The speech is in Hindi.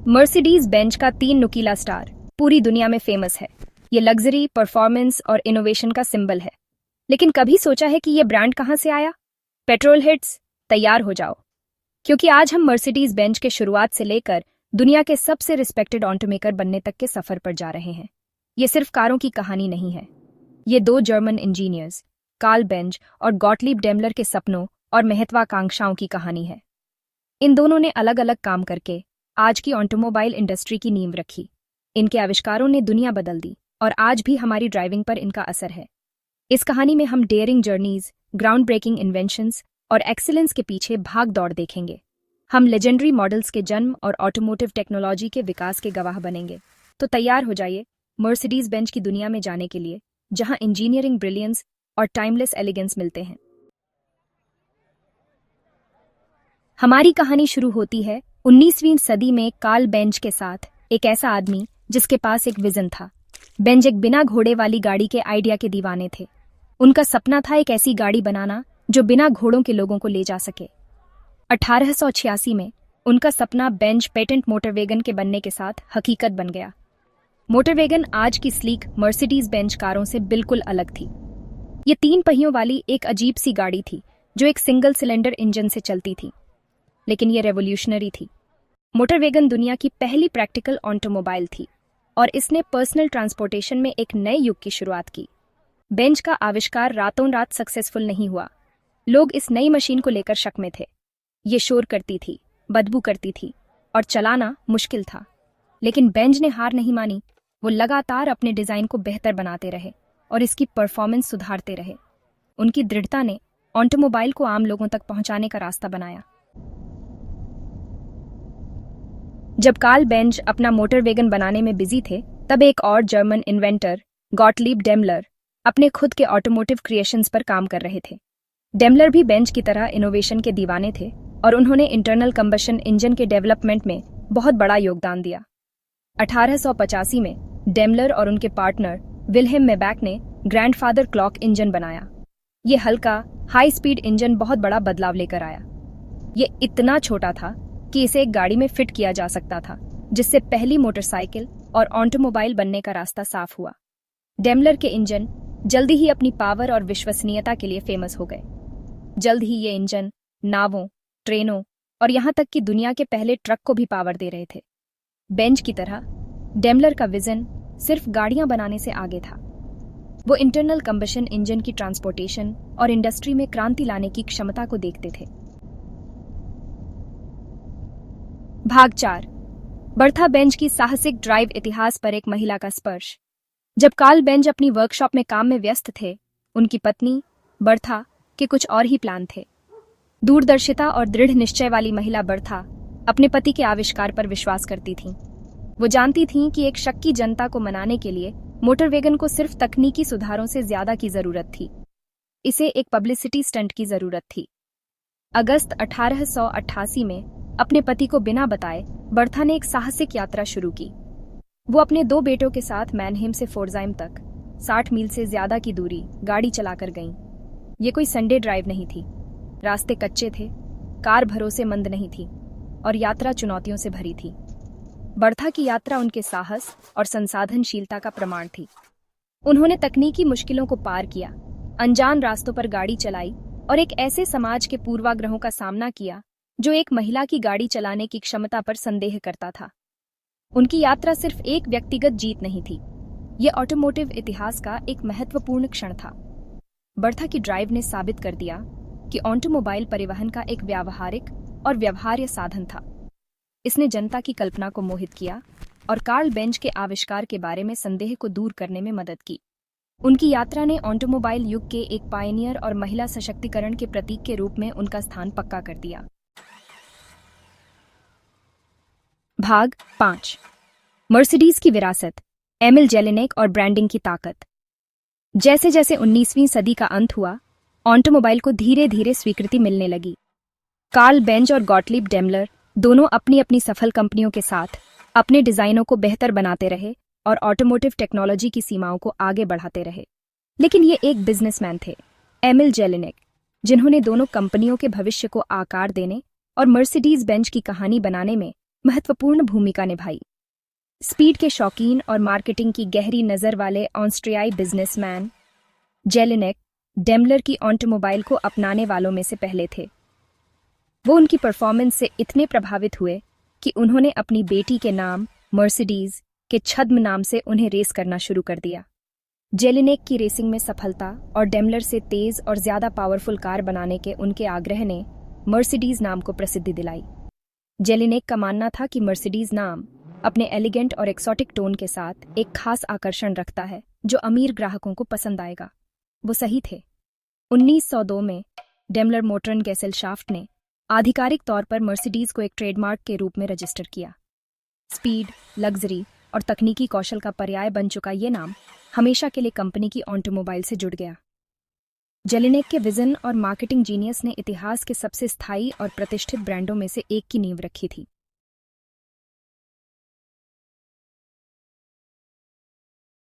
मर्सिडीज बेंज का 3 नुकीला स्टार पूरी दुनिया में फेमस है। ये लग्जरी, परफॉर्मेंस और इनोवेशन का सिंबल है। लेकिन कभी सोचा है कि ये ब्रांड कहाँ से आया? पेट्रोल हिट्स, तैयार हो जाओ, क्योंकि आज हम मर्सिडीज बेंज के शुरुआत से लेकर दुनिया के सबसे रिस्पेक्टेड ऑटोमेकर बनने तक के सफर पर जा रहे हैं। ये सिर्फ कारों की कहानी नहीं है। ये 2 जर्मन इंजीनियर्स, कार्ल बेंज और गॉटलीब डेमलर के सपनों और महत्वाकांक्षाओं की कहानी है। इन दोनों ने अलग अलग काम करके आज की ऑटोमोबाइल इंडस्ट्री की नींव रखी। इनके आविष्कारों ने दुनिया बदल दी और आज भी हमारी ड्राइविंग पर इनका असर है। इस कहानी में हम daring journeys, ground breaking inventions और एक्सीलेंस के पीछे भाग दौड़ देखेंगे। हम लेजेंडरी मॉडल्स के जन्म और ऑटोमोटिव टेक्नोलॉजी के विकास के गवाह बनेंगे। तो तैयार हो जाइए मर्सिडीज बेंज की दुनिया में जाने के लिए, जहां इंजीनियरिंग ब्रिलियंस और टाइमलेस एलिगेंस मिलते हैं। हमारी कहानी शुरू होती है 19वीं सदी में कार्ल बेंज के साथ, एक ऐसा आदमी जिसके पास एक विजन था। बेंज एक बिना घोड़े वाली गाड़ी के आइडिया के दीवाने थे। उनका सपना था एक ऐसी गाड़ी बनाना जो बिना घोड़ों के लोगों को ले जा सके। 1886 में उनका सपना बेंज पेटेंट मोटरवैगन के बनने के साथ हकीकत बन गया। मोटरवैगन आज की स्लीक मर्सिडीज बेंज कारों से बिल्कुल अलग थी। ये 3 पहियों वाली एक अजीब सी गाड़ी थी जो एक सिंगल सिलेंडर इंजन से चलती थी, लेकिन ये रेवोल्यूशनरी थी। मोटरवैगन दुनिया की पहली प्रैक्टिकल ऑटोमोबाइल थी और इसने पर्सनल ट्रांसपोर्टेशन में एक नए युग की शुरुआत की। बेंज का आविष्कार रातों रात सक्सेसफुल नहीं हुआ। लोग इस नई मशीन को लेकर शक में थे। ये शोर करती थी, बदबू करती थी और चलाना मुश्किल था। लेकिन बेंज ने हार नहीं मानी। वो लगातार अपने डिजाइन को बेहतर बनाते रहे और इसकी परफॉर्मेंस सुधारते रहे। उनकी दृढ़ता ने ऑटोमोबाइल को आम लोगों तक पहुंचाने का रास्ता बनाया। जब कार्ल बेंज अपना मोटरवैगन बनाने में बिजी थे, तब एक और जर्मन इन्वेंटर गॉटलीब डेमलर अपने खुद के ऑटोमोटिव क्रिएशंस पर काम कर रहे थे। डेमलर भी बेंज की तरह इनोवेशन के दीवाने थे और उन्होंने इंटरनल कंबशन इंजन के डेवलपमेंट में बहुत बड़ा योगदान दिया। 1885 में डेमलर और उनके पार्टनर विल्हेम मेबैक ने ग्रैंडफादर क्लॉक इंजन बनाया। ये हल्का, हाई स्पीड इंजन बहुत बड़ा बदलाव लेकर आया। ये इतना छोटा था कि इसे एक गाड़ी में फिट किया जा सकता था, जिससे पहली मोटरसाइकिल और ऑटोमोबाइल बनने का रास्ता साफ हुआ। डेमलर के इंजन जल्दी ही अपनी पावर और विश्वसनीयता के लिए फेमस हो गए। जल्द ही ये इंजन नावों, ट्रेनों और यहां तक कि दुनिया के पहले ट्रक को भी पावर दे रहे थे। बेंज की तरह डेमलर का विजन सिर्फ गाड़ियां बनाने से आगे था। वो इंटरनल कंबशन इंजन की ट्रांसपोर्टेशन और इंडस्ट्री में क्रांति लाने की क्षमता को देखते थे। भाग 4, बर्था बेंज की साहसिक ड्राइव, इतिहास पर एक महिला का स्पर्श। जब कार्ल बेंज अपनी वर्कशॉप में काम में व्यस्त थे, उनकी पत्नी बर्था के कुछ और ही प्लान थे। दूरदर्शिता और दृढ़ निश्चय वाली महिला बर्था अपने पति के आविष्कार पर विश्वास करती थीं। वो जानती थीं कि एक शक्की जनता को मनाने के लिए मोटरवैगन को सिर्फ तकनीकी सुधारों से ज्यादा की जरूरत थी। इसे एक पब्लिसिटी स्टंट की जरूरत थी। अगस्त 1888 में अपने पति को बिना बताए बर्था ने एक साहसिक यात्रा शुरू की। वो अपने 2 बेटों के साथ मैनहेम से फोर्जाइम तक 60 मील से ज्यादा की दूरी गाड़ी चलाकर गईं। ये कोई संडे ड्राइव नहीं थी। रास्ते कच्चे थे, कार भरोसेमंद नहीं थी और यात्रा चुनौतियों से भरी थी। बर्था की यात्रा उनके साहस और संसाधनशीलता का प्रमाण थी। उन्होंने तकनीकी मुश्किलों को पार किया, अनजान रास्तों पर गाड़ी चलाई और एक ऐसे समाज के पूर्वाग्रहों का सामना किया जो एक महिला की गाड़ी चलाने की क्षमता पर संदेह करता था। उनकी यात्रा सिर्फ एक व्यक्तिगत जीत नहीं थी, ये ऑटोमोटिव इतिहास का एक महत्वपूर्ण क्षण था। बर्था की ड्राइव ने साबित कर दिया कि ऑटोमोबाइल परिवहन का एक व्यावहारिक और व्यवहार्य साधन था। इसने जनता की कल्पना को मोहित किया और कार्ल बेंज के आविष्कार के बारे में संदेह को दूर करने में मदद की। उनकी यात्रा ने ऑटोमोबाइल युग के एक पायनियर और महिला सशक्तिकरण के प्रतीक के रूप में उनका स्थान पक्का कर दिया। भाग 5, मर्सिडीज की विरासत, एमिल जेलिनेक और ब्रांडिंग की ताकत। जैसे जैसे 19वीं सदी का अंत हुआ, ऑटोमोबाइल को धीरे धीरे स्वीकृति मिलने लगी। कार्ल बेंज और गॉटलीब डेमलर दोनों अपनी अपनी सफल कंपनियों के साथ अपने डिजाइनों को बेहतर बनाते रहे और ऑटोमोटिव टेक्नोलॉजी की सीमाओं को आगे बढ़ाते रहे। लेकिन ये एक बिजनेसमैन थे, एमिल जेलिनेक, जिन्होंने दोनों कंपनियों के भविष्य को आकार देने और मर्सिडीज बेंज की कहानी बनाने में महत्वपूर्ण भूमिका निभाई। स्पीड के शौकीन और मार्केटिंग की गहरी नज़र वाले ऑस्ट्रियाई बिजनेसमैन जेलिनेक डेमलर की ऑटोमोबाइल को अपनाने वालों में से पहले थे। वो उनकी परफॉर्मेंस से इतने प्रभावित हुए कि उन्होंने अपनी बेटी के नाम मर्सिडीज के छद्म नाम से उन्हें रेस करना शुरू कर दिया। जेलिनेक की रेसिंग में सफलता और डेमलर से तेज और ज्यादा पावरफुल कार बनाने के उनके आग्रह ने मर्सिडीज नाम को प्रसिद्धि दिलाई। जेलिनेक का मानना था कि मर्सिडीज नाम अपने एलिगेंट और एक्सोटिक टोन के साथ एक खास आकर्षण रखता है जो अमीर ग्राहकों को पसंद आएगा। वो सही थे। 1902 में डेमलर मोटर गेसेलशाफ्ट ने आधिकारिक तौर पर मर्सिडीज को एक ट्रेडमार्क के रूप में रजिस्टर किया। स्पीड, लग्जरी और तकनीकी कौशल का पर्याय बन चुका ये नाम हमेशा के लिए कंपनी की ऑटोमोबाइल से जुड़ गया। जेलिनेक के विजन और मार्केटिंग जीनियस ने इतिहास के सबसे स्थायी और प्रतिष्ठित ब्रांडों में से एक की नींव रखी थी।